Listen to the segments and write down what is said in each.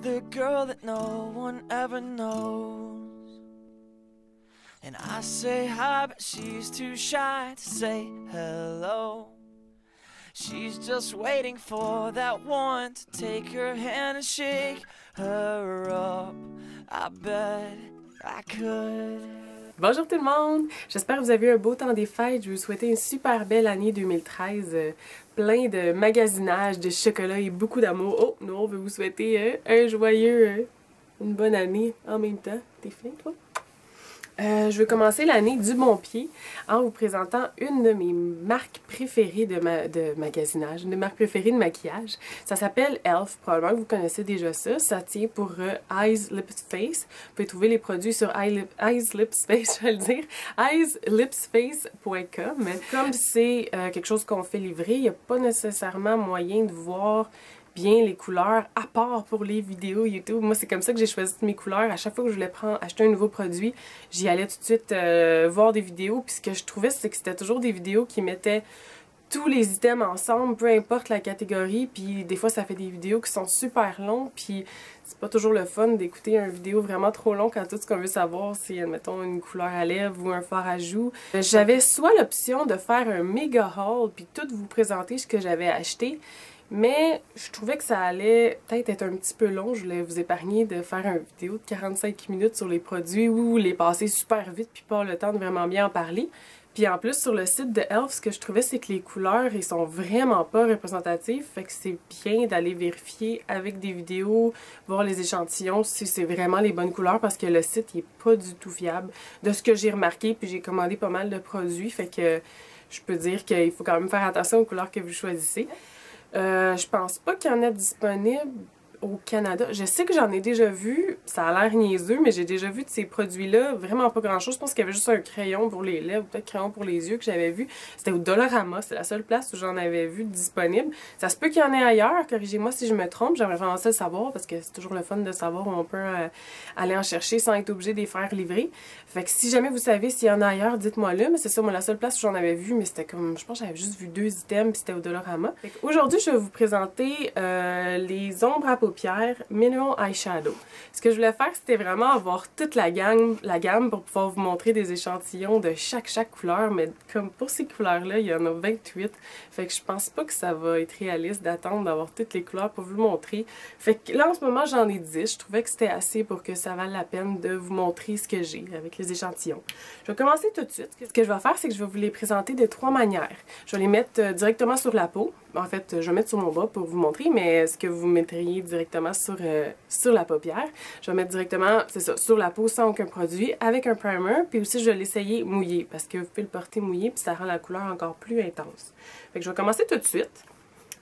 the girl that no one ever knows. And I say hi, but she's too shy to say hello. She's just waiting for that one to take her hand and shake her up. I bet I could. Bonjour tout le monde! J'espère que vous avez eu un beau temps des fêtes. Je vous souhaite une super belle année 2013. Plein de magasinage, de chocolat et beaucoup d'amour. Oh, nous on veut vous souhaiter une bonne année en même temps. T'es fin toi? Je vais commencer l'année du bon pied en vous présentant une de mes marques préférées de magasinage, une de mes marques préférées de maquillage. Ça s'appelle e.l.f. Probablement que vous connaissez déjà ça. Ça tient pour Eyes Lips Face. Vous pouvez trouver les produits sur Eyes Lips Face, je vais le dire, eyeslipsface.com. Comme c'est quelque chose qu'on fait livrer, il n'y a pas nécessairement moyen de voir bien les couleurs, à part pour les vidéos YouTube. Moi, c'est comme ça que j'ai choisi mes couleurs. À chaque fois que je voulais acheter un nouveau produit, j'y allais tout de suite voir des vidéos. Puis ce que je trouvais, c'est que c'était toujours des vidéos qui mettaient tous les items ensemble, peu importe la catégorie. Puis des fois, ça fait des vidéos qui sont super longues. Puis c'est pas toujours le fun d'écouter une vidéo vraiment trop longue quand tout ce qu'on veut savoir, c'est, admettons, une couleur à lèvres ou un fard à joues. J'avais soit l'option de faire un méga haul, puis tout vous présenter ce que j'avais acheté. Mais je trouvais que ça allait peut-être être un petit peu long. Je voulais vous épargner de faire une vidéo de 45 minutes sur les produits ou les passer super vite puis pas le temps de vraiment bien en parler. Puis en plus, sur le site de e.l.f., ce que je trouvais, c'est que les couleurs, ils sont vraiment pas représentatifs. Fait que c'est bien d'aller vérifier avec des vidéos, voir les échantillons si c'est vraiment les bonnes couleurs parce que le site, il est pas du tout fiable. De ce que j'ai remarqué, puis j'ai commandé pas mal de produits. Fait que je peux dire qu'il faut quand même faire attention aux couleurs que vous choisissez. Je pense pas qu'il y en ait disponible au Canada. Je sais que j'en ai déjà vu, ça a l'air niaiseux, mais j'ai déjà vu de ces produits-là, vraiment pas grand-chose. Je pense qu'il y avait juste un crayon pour les lèvres, ou peut-être crayon pour les yeux que j'avais vu. C'était au Dollarama, c'est la seule place où j'en avais vu disponible. Ça se peut qu'il y en ait ailleurs, corrigez-moi si je me trompe, j'aimerais vraiment ça le savoir, parce que c'est toujours le fun de savoir où on peut aller en chercher sans être obligé de les faire livrer. Fait que si jamais vous savez s'il y en a ailleurs, dites-moi-le, mais c'est ça, moi la seule place où j'en avais vu, mais c'était comme, je pense que j'avais juste vu 2 items, puis c'était au Dollarama. Aujourd'hui, je vais vous présenter les ombres à paupières Mineral Eyeshadow. Ce que je voulais faire, c'était vraiment avoir toute la gamme pour pouvoir vous montrer des échantillons de chaque couleur, mais comme pour ces couleurs-là, il y en a 28. Fait que je pense pas que ça va être réaliste d'attendre d'avoir toutes les couleurs pour vous le montrer. Fait que là, en ce moment, j'en ai 10. Je trouvais que c'était assez pour que ça vaille la peine de vous montrer ce que j'ai avec les échantillons. Je vais commencer tout de suite. Ce que je vais faire, c'est que je vais vous les présenter de 3 manières. Je vais les mettre directement sur la peau. En fait, je vais mettre sur mon bras pour vous montrer, mais ce que vous mettriez directement sur la paupière, je vais mettre directement, c'est ça, sur la peau sans aucun produit, avec un primer, puis aussi je vais l'essayer mouillé, parce que vous pouvez le porter mouillé, puis ça rend la couleur encore plus intense. Fait que je vais commencer tout de suite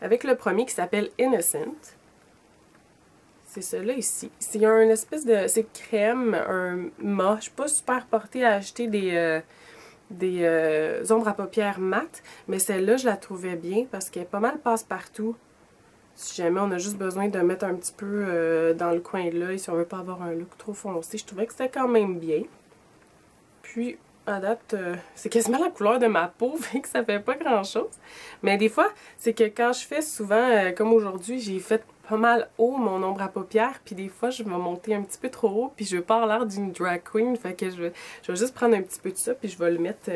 avec le premier qui s'appelle Innocent. C'est celui-là ici. C'est une espèce de, c'est crème, un mat. Je suis pas super portée à acheter des ombres à paupières mat, mais celle-là, je la trouvais bien parce qu'elle est pas mal passe-partout. Si jamais on a juste besoin de mettre un petit peu dans le coin de l'œil, si on veut pas avoir un look trop foncé, je trouvais que c'était quand même bien. Puis, à date, c'est quasiment la couleur de ma peau, fait que ça fait pas grand-chose. Mais des fois, c'est que quand je fais souvent, comme aujourd'hui, j'ai fait pas mal haut mon ombre à paupières, puis des fois je vais monter un petit peu trop haut, puis je veux pas avoir l'air d'une drag queen, fait que je vais juste prendre un petit peu de ça, puis je vais le mettre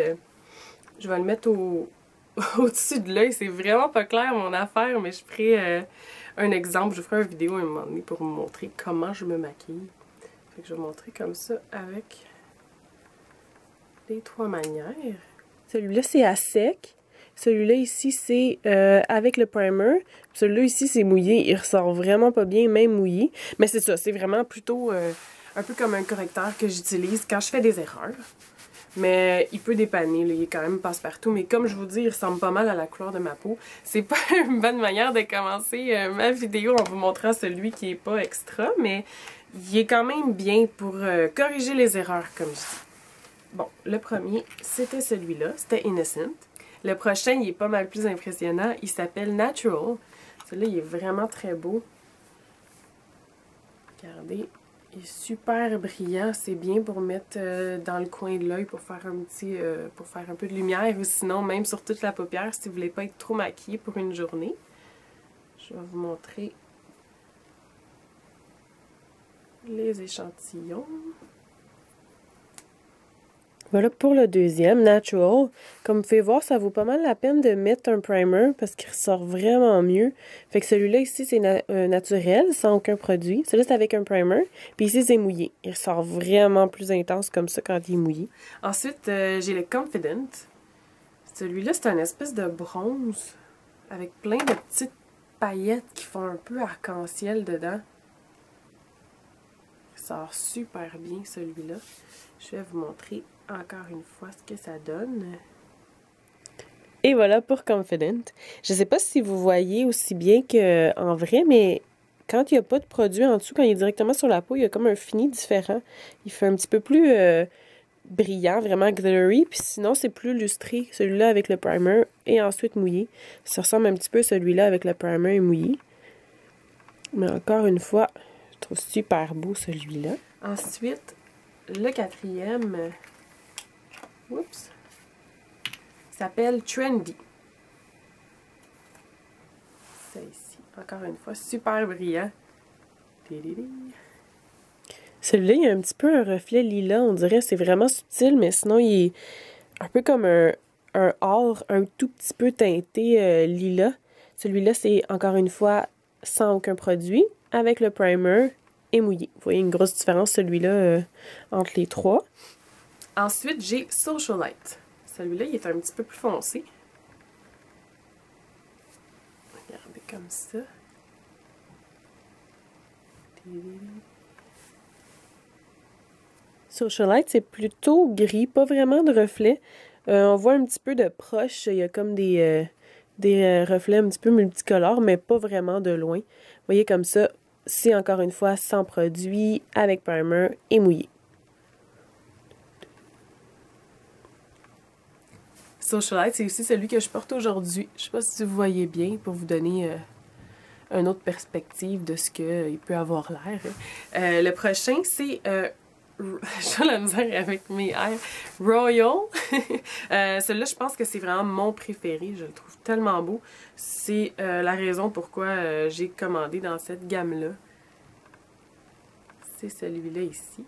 au-dessus de l'œil. C'est vraiment pas clair mon affaire, mais je ferai un exemple, je ferai une vidéo à un moment donné pour vous montrer comment je me maquille. Fait que je vais montrer comme ça avec les 3 manières. Celui-là c'est à sec. Celui-là ici, c'est avec le primer. Celui-là ici, c'est mouillé. Il ressort vraiment pas bien, même mouillé. Mais c'est ça, c'est vraiment plutôt un peu comme un correcteur que j'utilise quand je fais des erreurs. Mais il peut dépanner, là, il est quand même passe-partout. Mais comme je vous dis, il ressemble pas mal à la couleur de ma peau. C'est pas une bonne manière de commencer ma vidéo en vous montrant celui qui est pas extra. Mais il est quand même bien pour corriger les erreurs, comme je dis. Bon, le premier, c'était celui-là. C'était Innocent. Le prochain, il est pas mal plus impressionnant. Il s'appelle Natural. Celui-là, il est vraiment très beau. Regardez, il est super brillant. C'est bien pour mettre dans le coin de l'œil pour faire pour faire un peu de lumière. Ou sinon, même sur toute la paupière, si vous voulez pas être trop maquillé pour une journée. Je vais vous montrer quelques échantillons. Voilà pour le deuxième, Natural. Comme vous pouvez voir, ça vaut pas mal la peine de mettre un primer parce qu'il ressort vraiment mieux. Fait que celui-là ici, c'est naturel, sans aucun produit. Celui-là, c'est avec un primer. Puis ici, c'est mouillé. Il ressort vraiment plus intense comme ça quand il est mouillé. Ensuite, j'ai le Confident. Celui-là, c'est un espèce de bronze avec plein de petites paillettes qui font un peu arc-en-ciel dedans. Il sort super bien, celui-là. Je vais vous montrer encore une fois ce que ça donne. Et voilà pour Confident. Je ne sais pas si vous voyez aussi bien qu'en vrai, mais quand il n'y a pas de produit en dessous, quand il est directement sur la peau, il y a comme un fini différent. Il fait un petit peu plus brillant, vraiment glittery. Puis sinon, c'est plus lustré, celui-là avec le primer et ensuite mouillé. Ça ressemble un petit peu à celui-là avec le primer et mouillé. Mais encore une fois, je trouve super beau celui-là. Ensuite, le quatrième, oups, s'appelle Trendy. Ça ici, encore une fois, super brillant. Celui-là, il y a un petit peu un reflet lilas, on dirait. C'est vraiment subtil, mais sinon, il est un peu comme un or un tout petit peu teinté lilas. Celui-là, c'est encore une fois sans aucun produit, avec le primer et mouillé. Vous voyez une grosse différence, celui-là, entre les trois. Ensuite, j'ai Socialite. Celui-là, il est un petit peu plus foncé. Regardez comme ça. Socialite, c'est plutôt gris, pas vraiment de reflets. On voit un petit peu de proche, il y a comme des reflets un petit peu multicolores, mais pas vraiment de loin. Vous voyez comme ça, c'est encore une fois sans produit, avec primer et mouillé. Socialite, c'est aussi celui que je porte aujourd'hui. Je sais pas si vous voyez bien pour vous donner une autre perspective de ce qu'il peut avoir l'air. Le prochain, c'est... j'ai la misère avec mes airs. Royal. Celui-là, je pense que c'est vraiment mon préféré. Je le trouve tellement beau. C'est la raison pourquoi j'ai commandé dans cette gamme-là. C'est celui-là ici.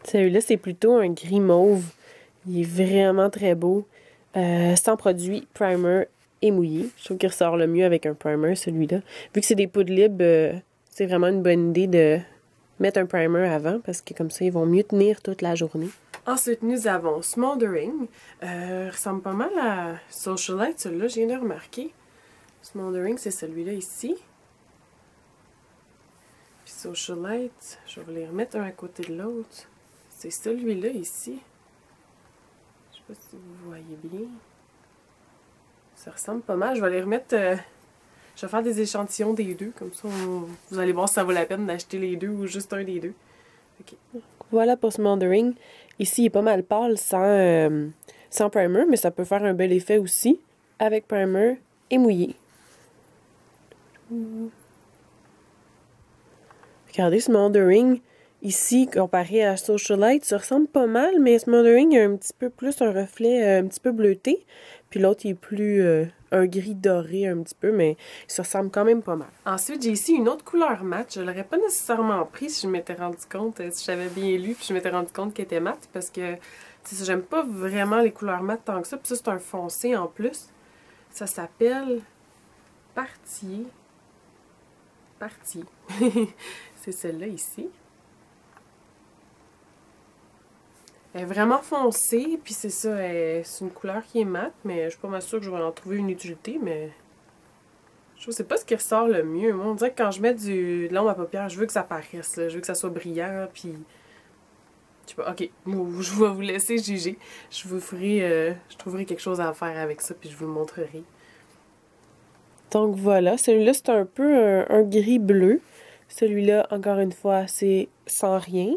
Celui-là, c'est plutôt un gris mauve. Il est vraiment très beau. Sans produit, primer et mouillé. Je trouve qu'il ressort le mieux avec un primer, celui-là. Vu que c'est des poudres libres, c'est vraiment une bonne idée de mettre un primer avant parce que comme ça, ils vont mieux tenir toute la journée. Ensuite, nous avons Smoldering. Ressemble pas mal à Socialite, celui-là, je viens de remarquer. Smoldering, c'est celui-là ici. Puis Socialite, je vais les remettre un à côté de l'autre. C'est celui-là ici. Je sais pas si vous voyez bien. Ça ressemble pas mal. Je vais les remettre... je vais faire des échantillons des deux. Comme ça, vous allez voir si ça vaut la peine d'acheter les deux ou juste un des deux. Okay. Voilà pour Smoldering. Ici, il est pas mal pâle sans primer, mais ça peut faire un bel effet aussi avec primer et mouillé. Regardez Smoldering. Ici, comparé à Socialite, ça ressemble pas mal, mais Smoldering a un petit peu plus un reflet un petit peu bleuté. Puis l'autre, il est plus un gris doré un petit peu, mais ça ressemble quand même pas mal. Ensuite, j'ai ici une autre couleur mat. Je ne l'aurais pas nécessairement pris si je m'étais rendu compte, si j'avais bien lu, puis je m'étais rendu compte qu'elle était mat, parce que j'aime pas vraiment les couleurs mat tant que ça. Puis ça, c'est un foncé en plus. Ça s'appelle Partier. C'est celle-là ici. Elle est vraiment foncée, puis c'est ça, c'est une couleur qui est mate, mais je suis pas mal sûre que je vais en trouver une utilité, mais je trouve que c'est pas ce qui ressort le mieux. Moi, on dirait que quand je mets de l'ombre à paupières, je veux que ça paraisse, là. Je veux que ça soit brillant, puis... Je sais pas, ok, je vais vous laisser juger. Je vous ferai, je trouverai quelque chose à faire avec ça, puis je vous le montrerai. Donc voilà, celui-là, c'est un peu un gris bleu. Celui-là, encore une fois, c'est sans rien,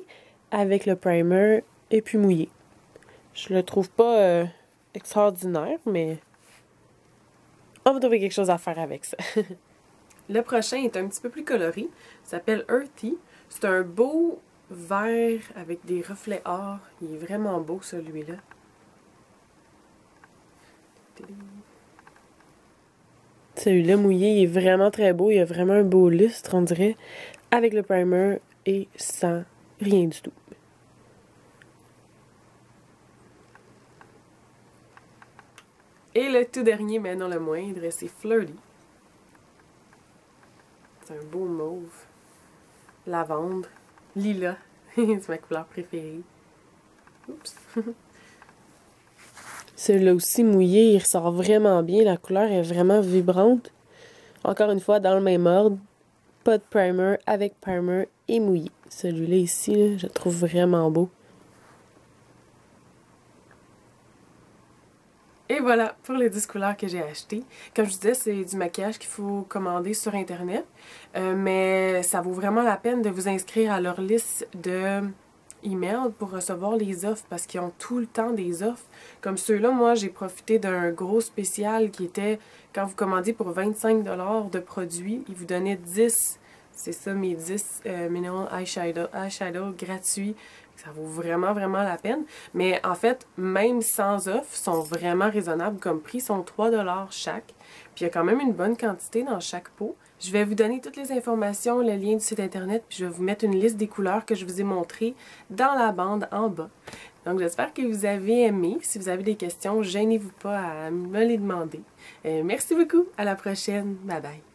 avec le primer et puis mouillé. Je le trouve pas extraordinaire, mais on va trouver quelque chose à faire avec ça. Le prochain est un petit peu plus coloré. Il s'appelle Earthy. C'est un beau vert avec des reflets or. Il est vraiment beau, celui-là. Celui-là mouillé, il est vraiment très beau. Il a vraiment un beau lustre, on dirait, avec le primer et sans rien du tout. Et le tout dernier, mais non le moindre, c'est Flirty. C'est un beau mauve. Lavande. Lilas. C'est ma couleur préférée. Oups. Celui-là aussi mouillé, il ressort vraiment bien. La couleur est vraiment vibrante. Encore une fois, dans le même ordre. Pas de primer, avec primer et mouillé. Celui-là ici, là, je le trouve vraiment beau. Et voilà pour les 10 couleurs que j'ai achetées. Comme je disais, c'est du maquillage qu'il faut commander sur Internet. Mais ça vaut vraiment la peine de vous inscrire à leur liste de email pour recevoir les offres parce qu'ils ont tout le temps des offres. Comme ceux-là, moi, j'ai profité d'un gros spécial qui était, quand vous commandiez pour 25 $ de produits, ils vous donnaient 10, c'est ça, mes 10 Mineral Eyeshadow gratuits. Ça vaut vraiment, vraiment la peine. Mais en fait, même sans offre, sont vraiment raisonnables comme prix. Ils sont 3 $ chaque. Puis il y a quand même une bonne quantité dans chaque pot. Je vais vous donner toutes les informations, le lien du site internet, puis je vais vous mettre une liste des couleurs que je vous ai montrées dans la bande en bas. Donc j'espère que vous avez aimé. Si vous avez des questions, gênez-vous pas à me les demander. Merci beaucoup. À la prochaine. Bye bye.